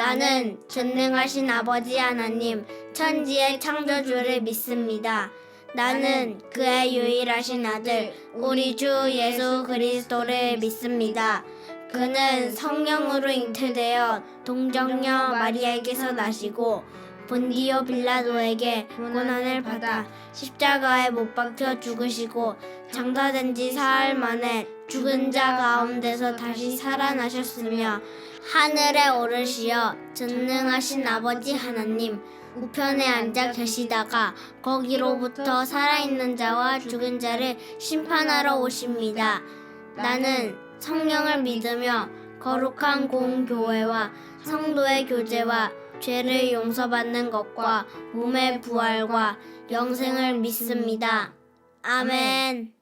나는 전능하신 아버지 하나님, 천지의 창조주를 믿습니다. 나는 그의 유일하신 아들, 우리 주 예수 그리스도를 믿습니다. 그는 성령으로 잉태되어 동정녀 마리아에게서 나시고 본디오 빌라도에게 고난을 받아 십자가에 못 박혀 죽으시고 장사된 지 사흘 만에 죽은 자 가운데서 다시 살아나셨으며 하늘에 오르시어 전능하신 아버지 하나님 우편에 앉아 계시다가 거기로부터 살아있는 자와 죽은 자를 심판하러 오십니다. 나는 성령을 믿으며 거룩한 공교회와 성도의 교제와 죄를 용서받는 것과 몸의 부활과 영생을 믿습니다. 아멘.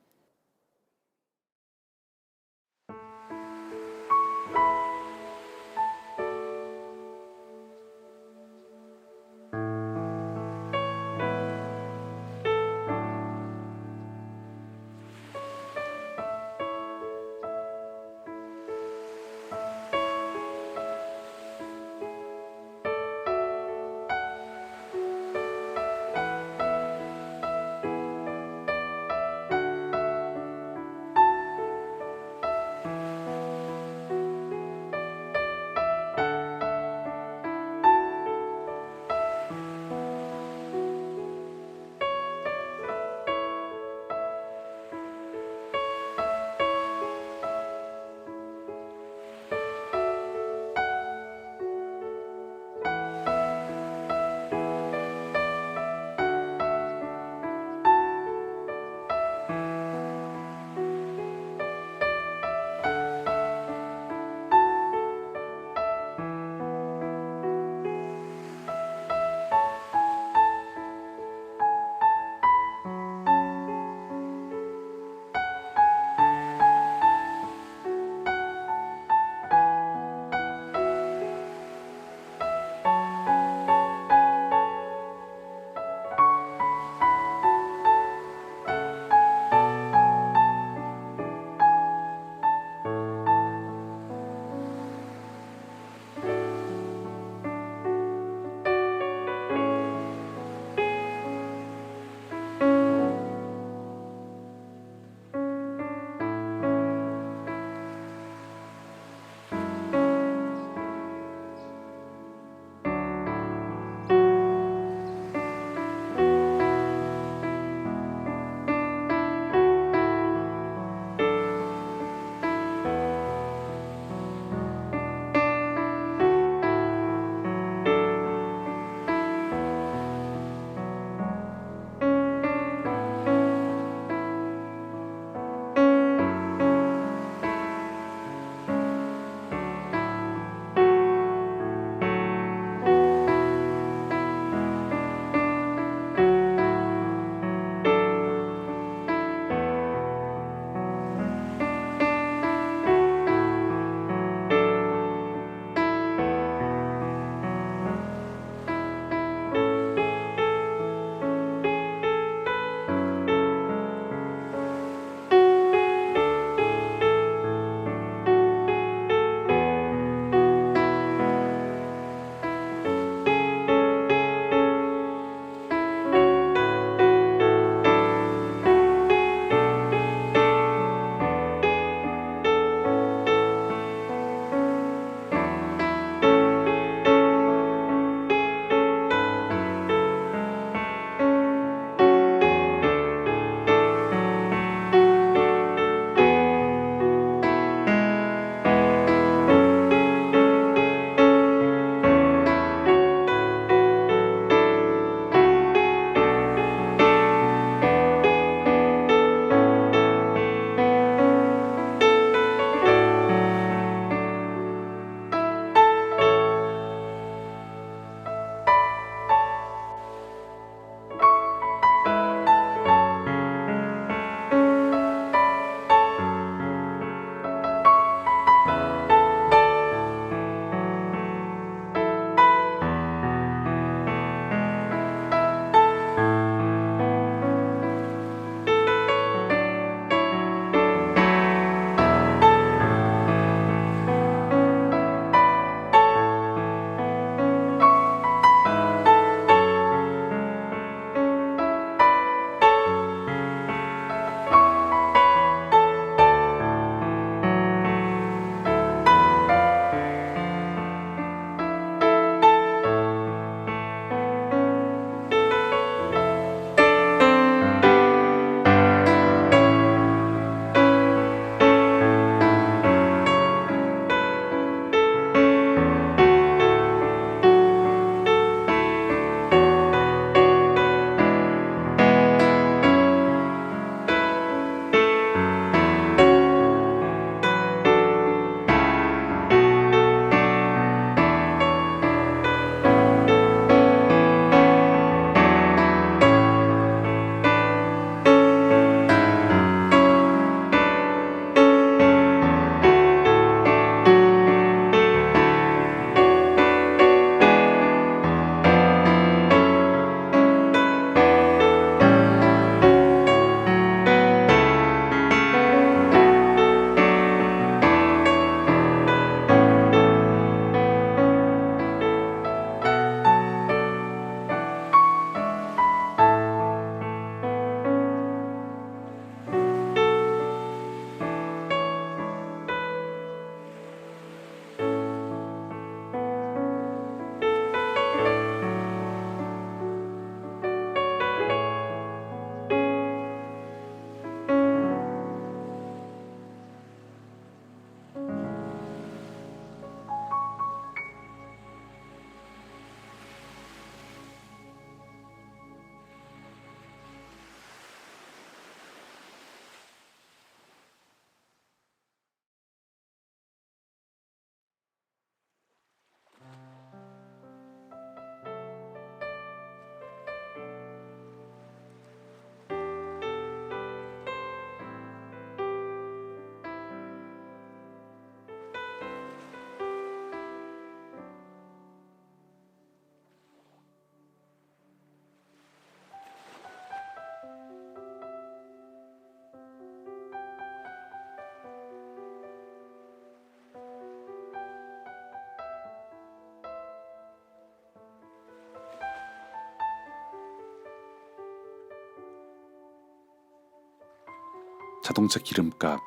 자동차 기름값,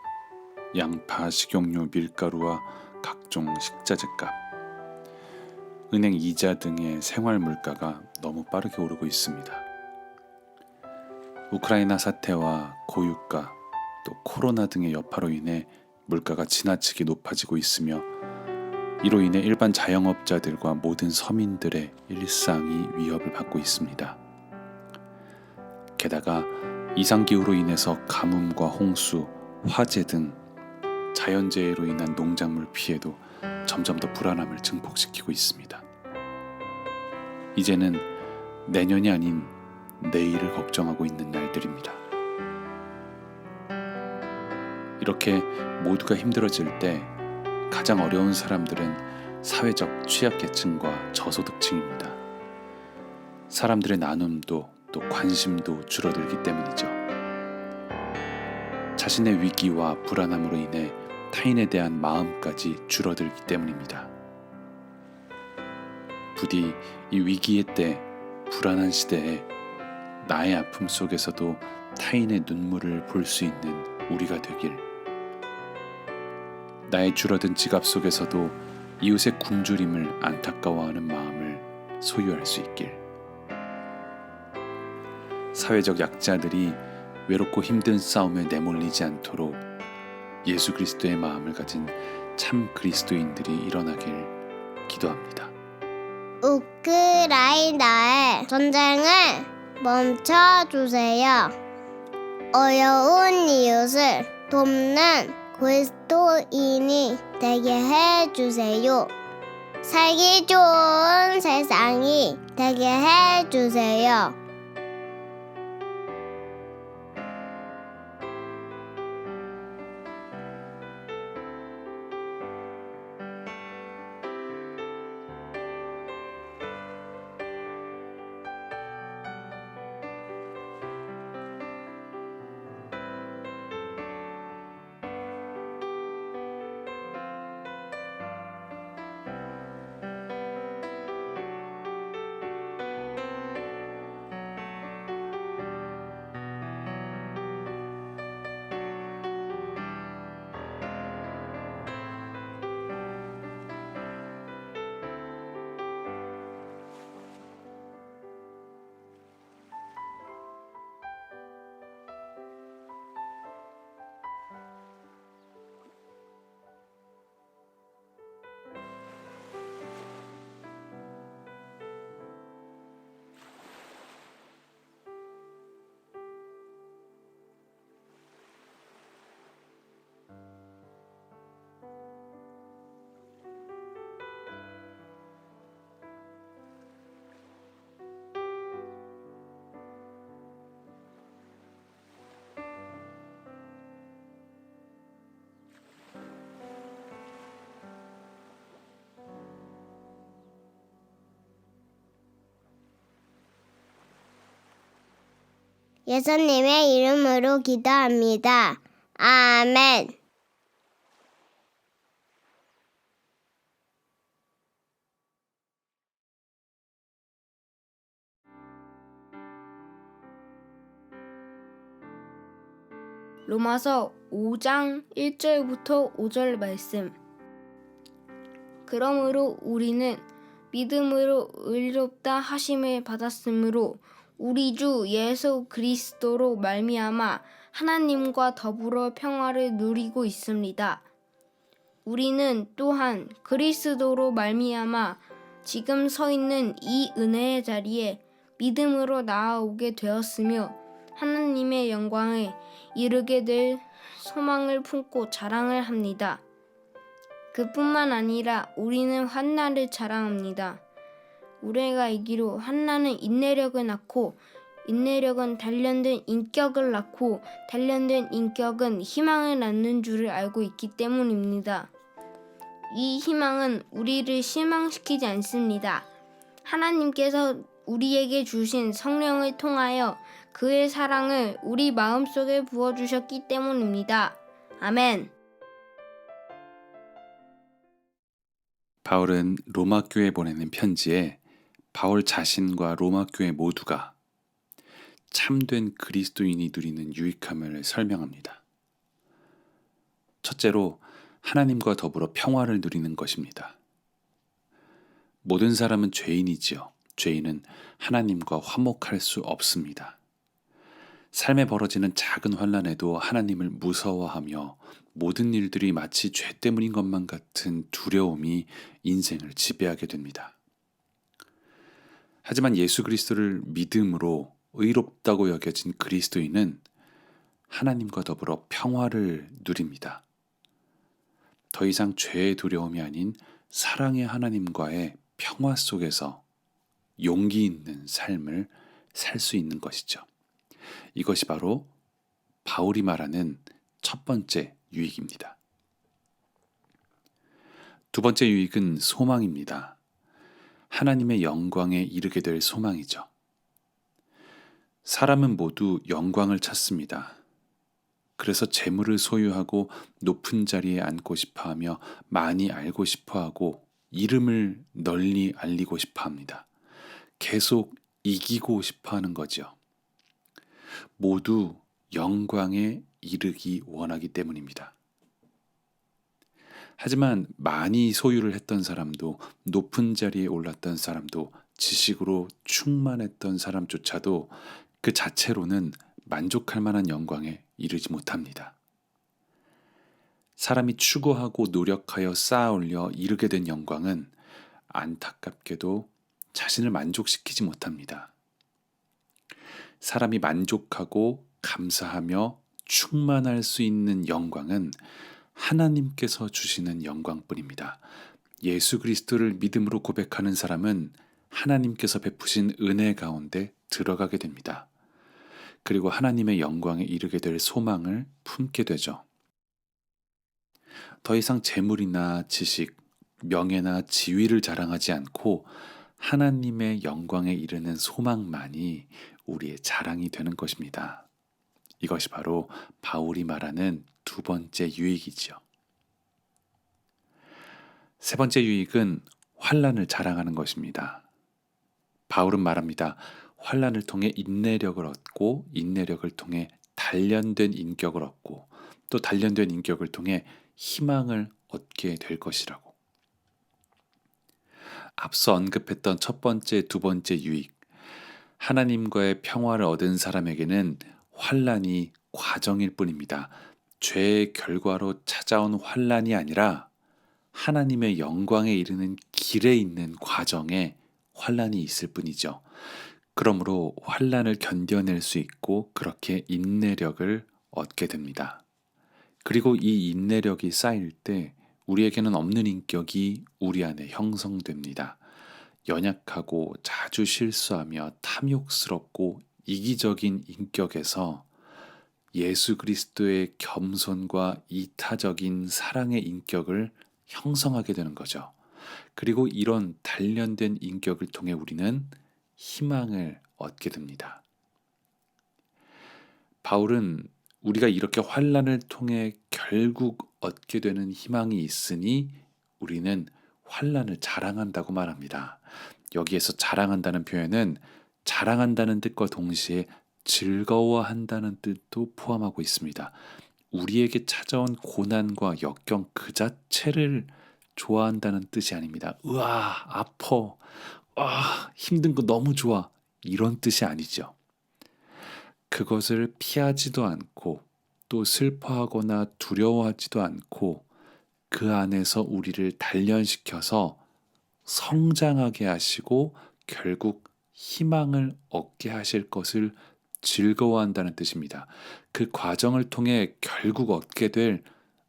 양파, 식용유, 밀가루와 각종 식자재값, 은행 이자 등의 생활 물가가 너무 빠르게 오르고 있습니다. 우크라이나 사태와 고유가, 또 코로나 등의 여파로 인해 물가가 지나치게 높아지고 있으며 이로 인해 일반 자영업자들과 모든 서민들의 일상이 위협을 받고 있습니다. 게다가 이상기후로 인해서 가뭄과 홍수, 화재 등 자연재해로 인한 농작물 피해도 점점 더 불안함을 증폭시키고 있습니다. 이제는 내년이 아닌 내일을 걱정하고 있는 날들입니다. 이렇게 모두가 힘들어질 때 가장 어려운 사람들은 사회적 취약계층과 저소득층입니다. 사람들의 나눔도 또 관심도 줄어들기 때문이죠. 자신의 위기와 불안함으로 인해 타인에 대한 마음까지 줄어들기 때문입니다. 부디 이 위기의 때, 불안한 시대에 나의 아픔 속에서도 타인의 눈물을 볼 수 있는 우리가 되길, 나의 줄어든 지갑 속에서도 이웃의 굶주림을 안타까워하는 마음을 소유할 수 있길, 사회적 약자들이 외롭고 힘든 싸움에 내몰리지 않도록 예수 그리스도의 마음을 가진 참 그리스도인들이 일어나길 기도합니다. 우크라이나의 전쟁을 멈춰주세요. 어려운 이웃을 돕는 그리스도인이 되게 해주세요. 살기 좋은 세상이 되게 해주세요. 예수님의 이름으로 기도합니다. 아멘. 로마서 5장 1절부터 5절 말씀. 그러므로 우리는 믿음으로 의롭다 하심을 받았으므로 우리 주 예수 그리스도로 말미암아 하나님과 더불어 평화를 누리고 있습니다. 우리는 또한 그리스도로 말미암아 지금 서 있는 이 은혜의 자리에 믿음으로 나아오게 되었으며 하나님의 영광에 이르게 될 소망을 품고 자랑을 합니다. 그뿐만 아니라 우리는 환난을 자랑합니다. 우리가 이기로 환난은 인내력을 낳고 인내력은 단련된 인격을 낳고 단련된 인격은 희망을 낳는 줄을 알고 있기 때문입니다. 이 희망은 우리를 실망시키지 않습니다. 하나님께서 우리에게 주신 성령을 통하여 그의 사랑을 우리 마음속에 부어주셨기 때문입니다. 아멘. 바울은 로마 교회에 보내는 편지에 바울 자신과 로마 교회 모두가 참된 그리스도인이 누리는 유익함을 설명합니다. 첫째로 하나님과 더불어 평화를 누리는 것입니다. 모든 사람은 죄인이지요. 죄인은 하나님과 화목할 수 없습니다. 삶에 벌어지는 작은 환난에도 하나님을 무서워하며 모든 일들이 마치 죄 때문인 것만 같은 두려움이 인생을 지배하게 됩니다. 하지만 예수 그리스도를 믿음으로 의롭다고 여겨진 그리스도인은 하나님과 더불어 평화를 누립니다. 더 이상 죄의 두려움이 아닌 사랑의 하나님과의 평화 속에서 용기 있는 삶을 살 수 있는 것이죠. 이것이 바로 바울이 말하는 첫 번째 유익입니다. 두 번째 유익은 소망입니다. 하나님의 영광에 이르게 될 소망이죠. 사람은 모두 영광을 찾습니다. 그래서 재물을 소유하고 높은 자리에 앉고 싶어 하며 많이 알고 싶어 하고 이름을 널리 알리고 싶어 합니다. 계속 이기고 싶어 하는 거죠. 모두 영광에 이르기 원하기 때문입니다. 하지만 많이 소유를 했던 사람도 높은 자리에 올랐던 사람도 지식으로 충만했던 사람조차도 그 자체로는 만족할 만한 영광에 이르지 못합니다. 사람이 추구하고 노력하여 쌓아 올려 이르게 된 영광은 안타깝게도 자신을 만족시키지 못합니다. 사람이 만족하고 감사하며 충만할 수 있는 영광은 하나님께서 주시는 영광뿐입니다. 예수 그리스도를 믿음으로 고백하는 사람은 하나님께서 베푸신 은혜 가운데 들어가게 됩니다. 그리고 하나님의 영광에 이르게 될 소망을 품게 되죠. 더 이상 재물이나 지식, 명예나 지위를 자랑하지 않고 하나님의 영광에 이르는 소망만이 우리의 자랑이 되는 것입니다. 이것이 바로 바울이 말하는 두 번째 유익이지요. 세 번째 유익은 환난을 자랑하는 것입니다. 바울은 말합니다. 환난을 통해 인내력을 얻고 인내력을 통해 단련된 인격을 얻고 또 단련된 인격을 통해 희망을 얻게 될 것이라고. 앞서 언급했던 첫 번째, 두 번째 유익, 하나님과의 평화를 얻은 사람에게는 환난이 과정일 뿐입니다. 죄의 결과로 찾아온 환난이 아니라 하나님의 영광에 이르는 길에 있는 과정에 환난이 있을 뿐이죠. 그러므로 환난을 견뎌낼 수 있고 그렇게 인내력을 얻게 됩니다. 그리고 이 인내력이 쌓일 때 우리에게는 없는 인격이 우리 안에 형성됩니다. 연약하고 자주 실수하며 탐욕스럽고 이기적인 인격에서 예수 그리스도의 겸손과 이타적인 사랑의 인격을 형성하게 되는 거죠. 그리고 이런 단련된 인격을 통해 우리는 희망을 얻게 됩니다. 바울은 우리가 이렇게 환난을 통해 결국 얻게 되는 희망이 있으니 우리는 환난을 자랑한다고 말합니다. 여기에서 자랑한다는 표현은 자랑한다는 뜻과 동시에 즐거워한다는 뜻도 포함하고 있습니다. 우리에게 찾아온 고난과 역경 그 자체를 좋아한다는 뜻이 아닙니다. 으아, 아파. 힘든 거 너무 좋아. 이런 뜻이 아니죠. 그것을 피하지도 않고 또 슬퍼하거나 두려워하지도 않고 그 안에서 우리를 단련시켜서 성장하게 하시고 결국 희망을 얻게 하실 것을 즐거워한다는 뜻입니다. 그 과정을 통해 결국 얻게 될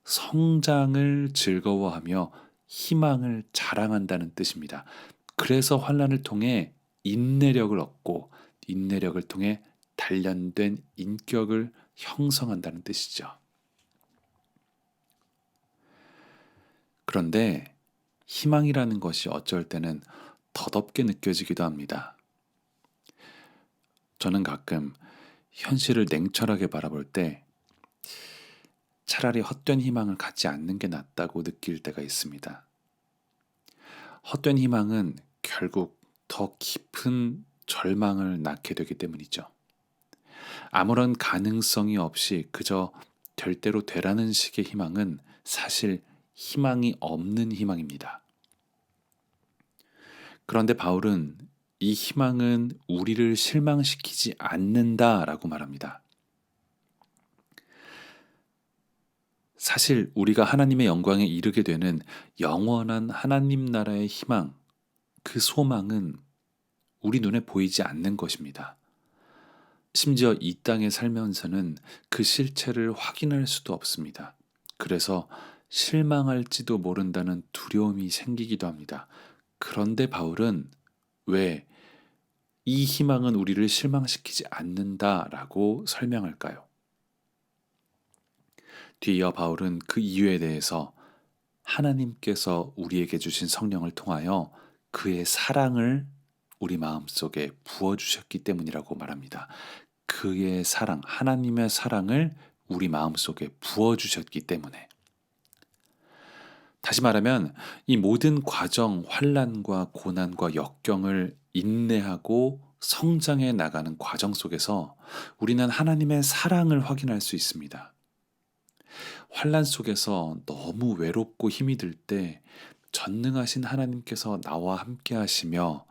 성장을 즐거워하며 희망을 자랑한다는 뜻입니다. 그래서 환난을 통해 인내력을 얻고 인내력을 통해 단련된 인격을 형성한다는 뜻이죠. 그런데 희망이라는 것이 어쩔 때는 덧없게 느껴지기도 합니다. 저는 가끔 현실을 냉철하게 바라볼 때 차라리 헛된 희망을 갖지 않는 게 낫다고 느낄 때가 있습니다. 헛된 희망은 결국 더 깊은 절망을 낳게 되기 때문이죠. 아무런 가능성이 없이 그저 될 대로 되라는 식의 희망은 사실 희망이 없는 희망입니다. 그런데 바울은 이 희망은 우리를 실망시키지 않는다라고 말합니다. 사실 우리가 하나님의 영광에 이르게 되는 영원한 하나님 나라의 희망, 그 소망은 우리 눈에 보이지 않는 것입니다. 심지어 이 땅에 살면서는 그 실체를 확인할 수도 없습니다. 그래서 실망할지도 모른다는 두려움이 생기기도 합니다. 그런데 바울은 왜 이 희망은 우리를 실망시키지 않는다라고 설명할까요? 뒤이어 바울은 그 이유에 대해서 하나님께서 우리에게 주신 성령을 통하여 그의 사랑을 우리 마음속에 부어주셨기 때문이라고 말합니다. 그의 사랑, 하나님의 사랑을 우리 마음속에 부어주셨기 때문에. 다시 말하면 이 모든 과정, 환난과 고난과 역경을 인내하고 성장해 나가는 과정 속에서 우리는 하나님의 사랑을 확인할 수 있습니다. 환난 속에서 너무 외롭고 힘이 들 때 전능하신 하나님께서 나와 함께 하시며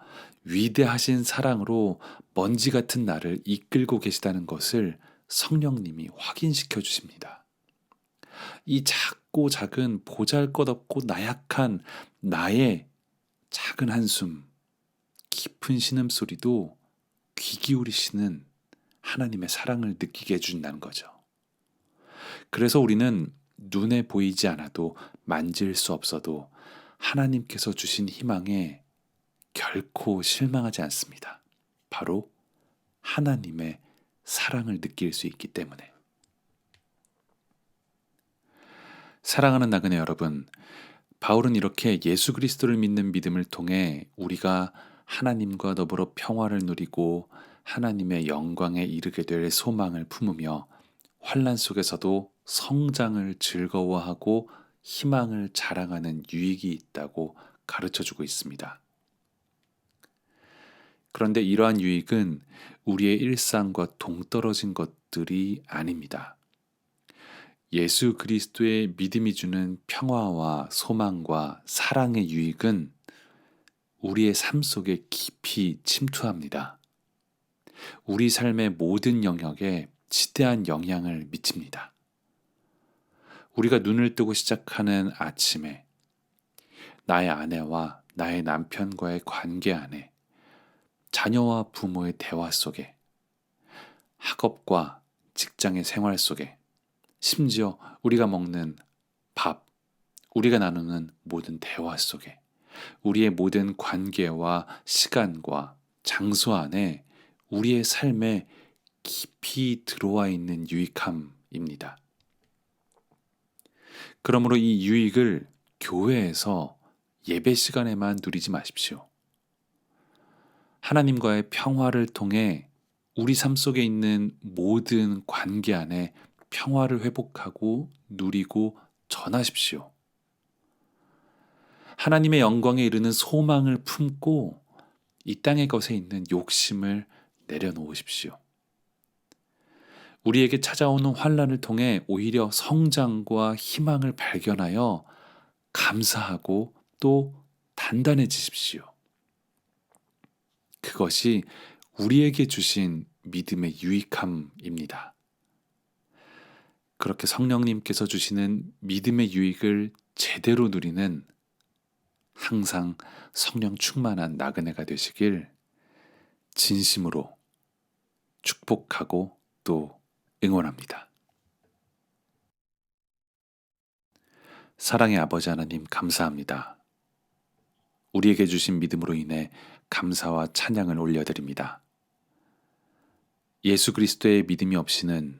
위대하신 사랑으로 먼지 같은 나를 이끌고 계시다는 것을 성령님이 확인시켜 주십니다. 이 작고 작은 보잘것없고 나약한 나의 작은 한숨, 깊은 신음소리도 귀 기울이시는 하나님의 사랑을 느끼게 해준다는 거죠. 그래서 우리는 눈에 보이지 않아도 만질 수 없어도 하나님께서 주신 희망에 결코 실망하지 않습니다. 바로 하나님의 사랑을 느낄 수 있기 때문에. 사랑하는 나그네 여러분, 바울은 이렇게 예수 그리스도를 믿는 믿음을 통해 우리가 하나님과 더불어 평화를 누리고 하나님의 영광에 이르게 될 소망을 품으며 환난 속에서도 성장을 즐거워하고 희망을 자랑하는 유익이 있다고 가르쳐주고 있습니다. 그런데 이러한 유익은 우리의 일상과 동떨어진 것들이 아닙니다. 예수 그리스도의 믿음이 주는 평화와 소망과 사랑의 유익은 우리의 삶 속에 깊이 침투합니다. 우리 삶의 모든 영역에 지대한 영향을 미칩니다. 우리가 눈을 뜨고 시작하는 아침에 나의 아내와 나의 남편과의 관계 안에 자녀와 부모의 대화 속에 학업과 직장의 생활 속에 심지어 우리가 먹는 밥, 우리가 나누는 모든 대화 속에 우리의 모든 관계와 시간과 장소 안에 우리의 삶에 깊이 들어와 있는 유익함입니다. 그러므로 이 유익을 교회에서 예배 시간에만 누리지 마십시오. 하나님과의 평화를 통해 우리 삶 속에 있는 모든 관계 안에 평화를 회복하고 누리고 전하십시오. 하나님의 영광에 이르는 소망을 품고 이 땅의 것에 있는 욕심을 내려놓으십시오. 우리에게 찾아오는 환난을 통해 오히려 성장과 희망을 발견하여 감사하고 또 단단해지십시오. 그것이 우리에게 주신 믿음의 유익함입니다. 그렇게 성령님께서 주시는 믿음의 유익을 제대로 누리는 항상 성령 충만한 나그네가 되시길 진심으로 축복하고 또 응원합니다. 사랑의 아버지 하나님 감사합니다. 우리에게 주신 믿음으로 인해 감사와 찬양을 올려드립니다. 예수 그리스도의 믿음이 없이는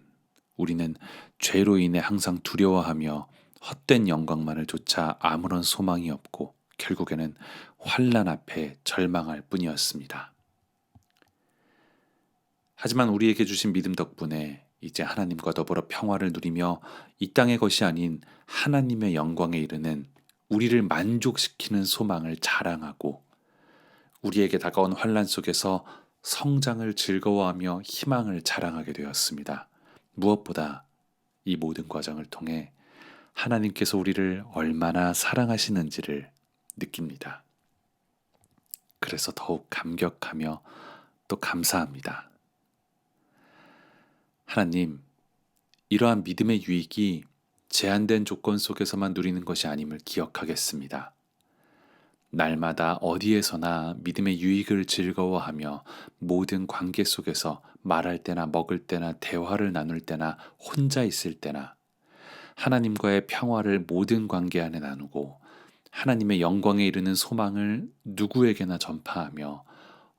우리는 죄로 인해 항상 두려워하며 헛된 영광만을 쫓아 아무런 소망이 없고 결국에는 환난 앞에 절망할 뿐이었습니다. 하지만 우리에게 주신 믿음 덕분에 이제 하나님과 더불어 평화를 누리며 이 땅의 것이 아닌 하나님의 영광에 이르는 우리를 만족시키는 소망을 자랑하고 우리에게 다가온 환난 속에서 성장을 즐거워하며 희망을 자랑하게 되었습니다. 무엇보다 이 모든 과정을 통해 하나님께서 우리를 얼마나 사랑하시는지를 느낍니다. 그래서 더욱 감격하며 또 감사합니다. 하나님, 이러한 믿음의 유익이 제한된 조건 속에서만 누리는 것이 아님을 기억하겠습니다. 날마다 어디에서나 믿음의 유익을 즐거워하며 모든 관계 속에서 말할 때나 먹을 때나 대화를 나눌 때나 혼자 있을 때나 하나님과의 평화를 모든 관계 안에 나누고 하나님의 영광에 이르는 소망을 누구에게나 전파하며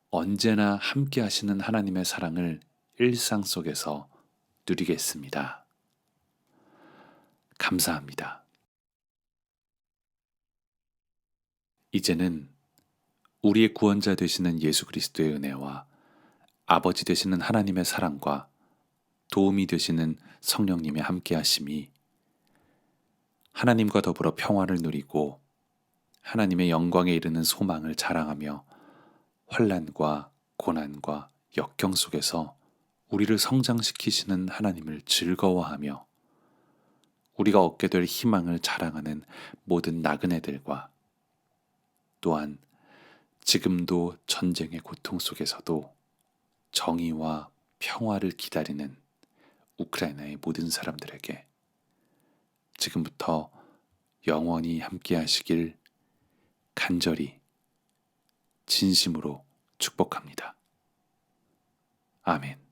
언제나 함께 하시는 하나님의 사랑을 일상 속에서 누리겠습니다. 감사합니다. 이제는 우리의 구원자 되시는 예수 그리스도의 은혜와 아버지 되시는 하나님의 사랑과 도움이 되시는 성령님의 함께 하심이 하나님과 더불어 평화를 누리고 하나님의 영광에 이르는 소망을 자랑하며 환난과 고난과 역경 속에서 우리를 성장시키시는 하나님을 즐거워하며 우리가 얻게 될 희망을 자랑하는 모든 나그네들과 또한 지금도 전쟁의 고통 속에서도 정의와 평화를 기다리는 우크라이나의 모든 사람들에게 지금부터 영원히 함께 하시길 간절히 진심으로 축복합니다. 아멘.